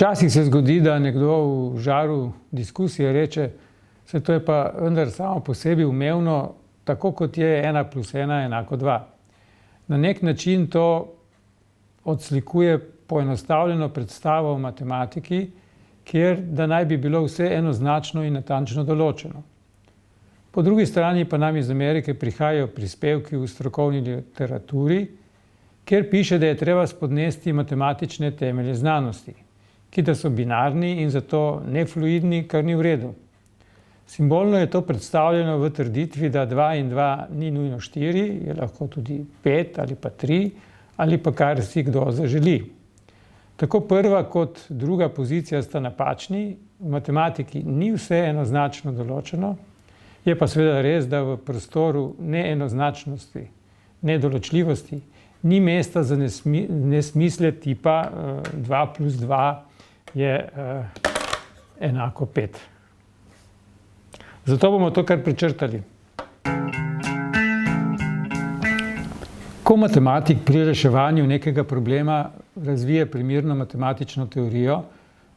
Včasih se zgodi, da nekdo v žaru diskusije reče, se to je pa vendar samo po sebi umevno, tako kot je 1 + 1 = 2. Na nek način to odslikuje poenostavljeno predstavo o matematiki, kjer da naj bi bilo vse enoznačno in natančno določeno. Po drugi strani pa nam iz Amerike prihajajo prispevki v strokovni literaturi, kjer piše, da je treba spodnesti matematične temelje znanosti, ki da so binarni in zato nefluidni, kar ni v redu. Simbolno je to predstavljeno v trditvi, da 2 in 2 ni nujno 4, je lahko tudi 5 ali pa 3 ali pa kar si kdo zaželi. Tako prva kot druga pozicija sta napačni, v matematiki ni vse enoznačno določeno, je pa seveda res, da v prostoru neenoznačnosti, nedoločljivosti ni mesta za nesmisle tipa 2 + 2 je enako 5. Zato bomo to kar prečrtali. Ko matematik pri reševanju nekega problema razvije primerno matematično teorijo,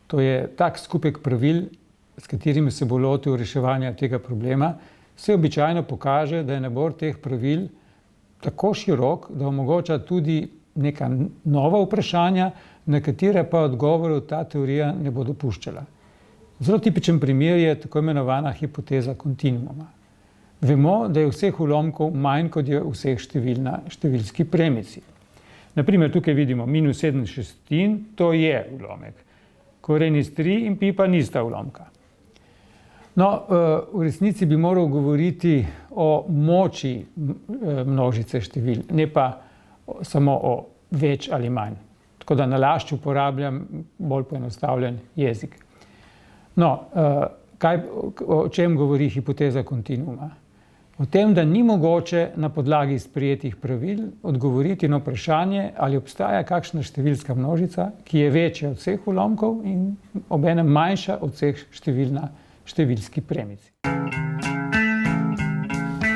to je tak skupek pravil, s katerimi se bo lotil reševanja tega problema, se običajno pokaže, da je nabor teh pravil tako širok, da omogoča tudi neka nova vprašanja, na katere pa odgovorov ta teorija ne bo dopuščala. Zelo tipičen primer je tako imenovana hipoteza kontinuuma. Vemo, da je vseh ulomkov manj, kot je vseh števil na številski premici. Naprimer, tukaj vidimo -7/6, to je ulomek. Koren iz 3 in pi pa nista ulomka. No, v resnici bi moral govoriti o moči množice števil, ne pa samo o več ali manj. Tako da nalašč uporabljam bolj poenostavljen jezik. No, o čem govori hipoteza kontinuuma? O tem, da ni mogoče na podlagi sprejetih pravil odgovoriti na vprašanje, ali obstaja kakšna številska množica, ki je večja od vseh ulomkov in obenem manjša od vseh števil na številski premici.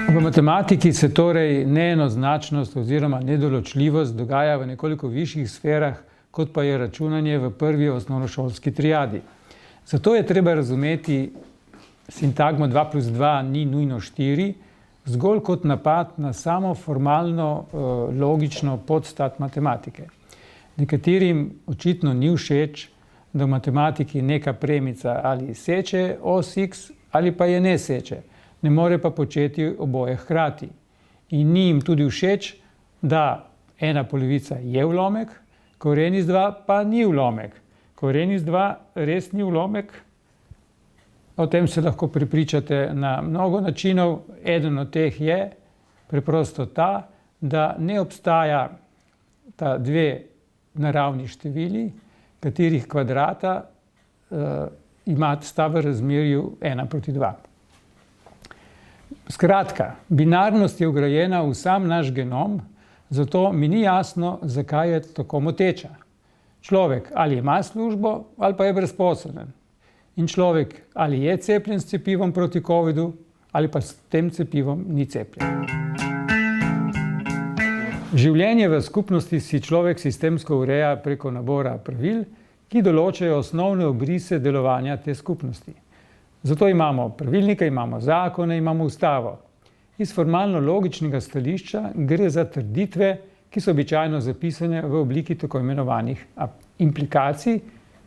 V matematiki se torej neenoznačnost oziroma nedoločljivost dogaja v nekoliko višjih sferah, kot pa je računanje v prvi osnovnošolski triadi. Zato je treba razumeti sintagmo 2 + 2 ni nujno 4, zgolj kot napad na samo formalno logično podstat matematike. Nekaterim očitno ni všeč, da v matematiki neka premica ali seče os x ali pa je ne seče, ne more pa početi oboje hkrati. In ni jim tudi všeč, da ena polovica je ulomek, koren iz 2 pa ni ulomek. Koren iz 2 res ni ulomek. O tem se lahko prepričate na mnogo načinov. Eden od teh je preprosto ta, da ne obstaja ta dve naravni števili, katerih kvadrata sta v razmerju 1:2. Skratka, binarnost je vgrajena v sam naš genom, zato mi ni jasno, zakaj je tako moteča. Človek ali ima službo ali pa je brezposeln. In človek ali je cepljen s cepivom proti covidu ali pa s tem cepivom ni cepljen. Življenje v skupnosti si človek sistemsko ureja preko nabora pravil, ki določajo osnovne obrise delovanja te skupnosti. Zato imamo pravilnike, imamo zakone, imamo ustavo. Iz formalno-logičnega stališča gre za trditve, ki so običajno zapisane v obliki tako imenovanih implikacij.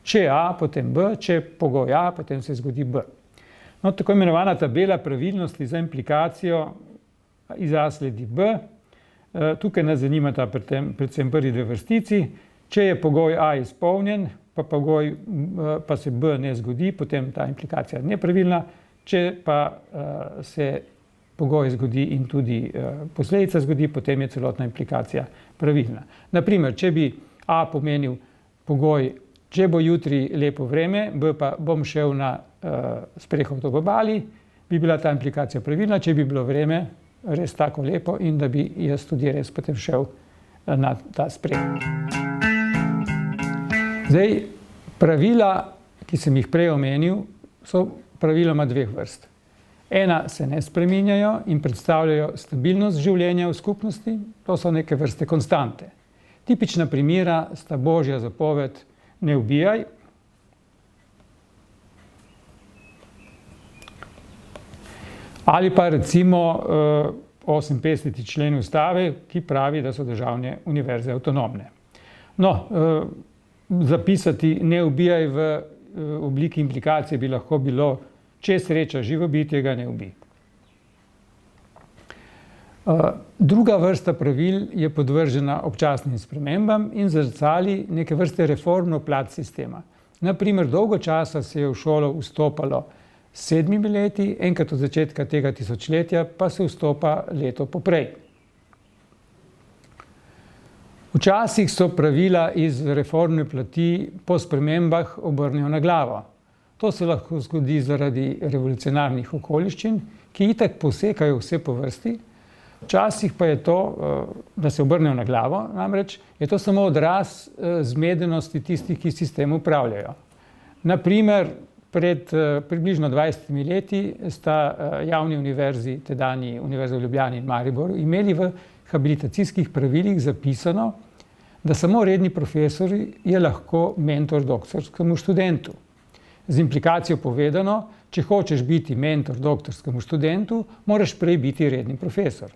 Če A, potem B, če pogoj A, potem se zgodi B. No, tako imenovana tabela pravilnosti za implikacijo iz A sledi B. Tukaj nas zanimata predvsem prvi dve vrstici. Če je pogoj A izpolnjen, pa se B ne zgodi, potem ta implikacija je nepravilna. Če pa se pogoj zgodi in tudi posledica zgodi, potem je celotna implikacija pravilna. Naprimer, če bi A pomenil pogoj, če bo jutri lepo vreme, B pa bom šel na sprehod ob obali, bi bila ta implikacija pravilna, če bi bilo vreme res tako lepo in da bi jaz tudi res potem šel na ta sprehod. Zdaj, pravila, ki sem jih prej omenil, so praviloma dveh vrst. Ena se ne spreminjajo in predstavljajo stabilnost življenja v skupnosti, to so neke vrste konstante. Tipična primera sta Božja zapoved ne ubijaj Ali pa recimo 58. člen ustave, ki pravi, da so državne univerze avtonomne. No, zapisati ne ubijaj v obliki implikacije bi lahko bilo, če sreča živo bitje, ga ne ubij. Druga vrsta pravil je podvržena občasnim spremembam in zrcali neke vrste reformno plat sistema. Na primer, dolgo časa se je v šolo vstopalo s 7 leti, enkrat od začetka tega tisočletja pa se vstopa leto poprej. Včasih so pravila iz reformne plati po spremembah obrnejo na glavo. To se lahko zgodi zaradi revolucionarnih okoliščin, ki itak posekajo vse po vrsti. Včasih pa je to, da se obrnejo na glavo, namreč je to samo odraz zmedenosti tistih, ki sistem upravljajo. Na primer, pred približno 20 leti sta javni univerzi, tedanji Univerza v Ljubljani in Mariboru, imeli v habilitacijskih pravilih zapisano, da samo redni profesor je lahko mentor doktorskemu študentu. Z implikacijo povedano, če hočeš biti mentor doktorskemu študentu, moraš prej biti redni profesor.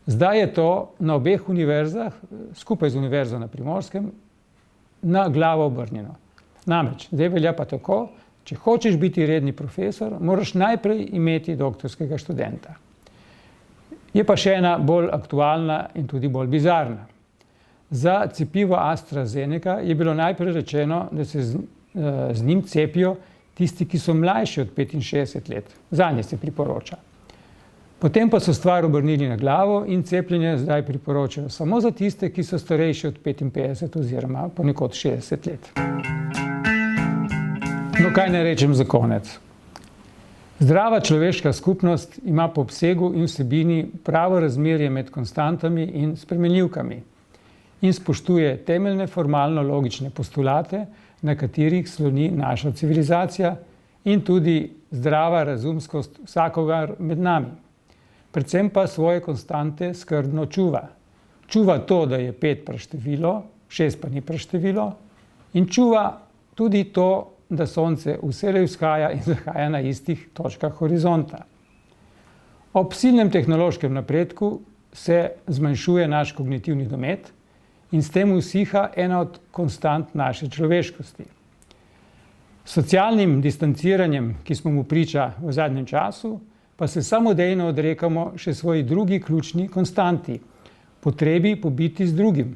Zdaj je to na obeh univerzah, skupaj z Univerzo na Primorskem, na glavo obrnjeno. Namreč, zdaj velja pa tako, če hočeš biti redni profesor, moraš najprej imeti doktorskega študenta. Je pa še ena bolj aktualna in tudi bolj bizarna. Za cepivo AstraZeneca je bilo najprej rečeno, da se z njim cepijo tisti, ki so mlajši od 65 let. Zanje se priporoča. Potem pa so stvar obrnili na glavo in cepljenje zdaj priporočajo samo za tiste, ki so starejši od 55 oziroma ponekod 60 let. No, kaj naj rečem za konec? Zdrava človeška skupnost ima po obsegu in vsebini pravo razmerje med konstantami in spremenljivkami in spoštuje temeljne formalno-logične postulate, na katerih sloni naša civilizacija in tudi zdrava razumskost vsakogar med nami. Predvsem pa svoje konstante skrbno čuva. Čuva to, da je 5 praštevilo, 6 pa ni praštevilo, in čuva tudi to, da sonce vselej vzhaja in zahaja na istih točkah horizonta. Ob silnem tehnološkem napredku se zmanjšuje naš kognitivni domet in s tem usiha ena od konstant naše človeškosti. S socialnim distanciranjem, ki smo mu priča v zadnjem času, pa se samodejno odrekamo še svoji drugi ključni konstanti, potrebi po biti z drugim.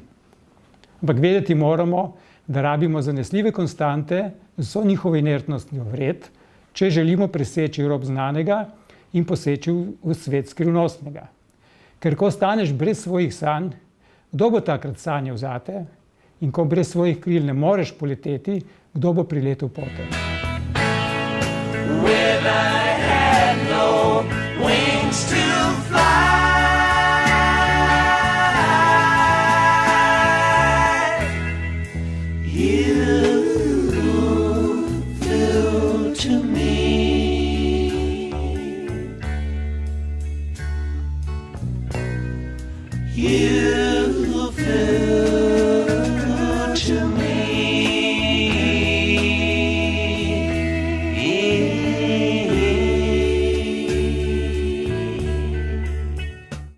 Ampak vedeti moramo, da rabimo zanesljive konstante z vso njihovo inertnostjo vred, če želimo preseči rob znanega in poseči v svet skrivnostnega. Ker ko ostaneš brez svojih sanj, kdo bo takrat sanjal zate? In ko brez svojih kril ne moreš poleteti, kdo bo priletel pote? You feel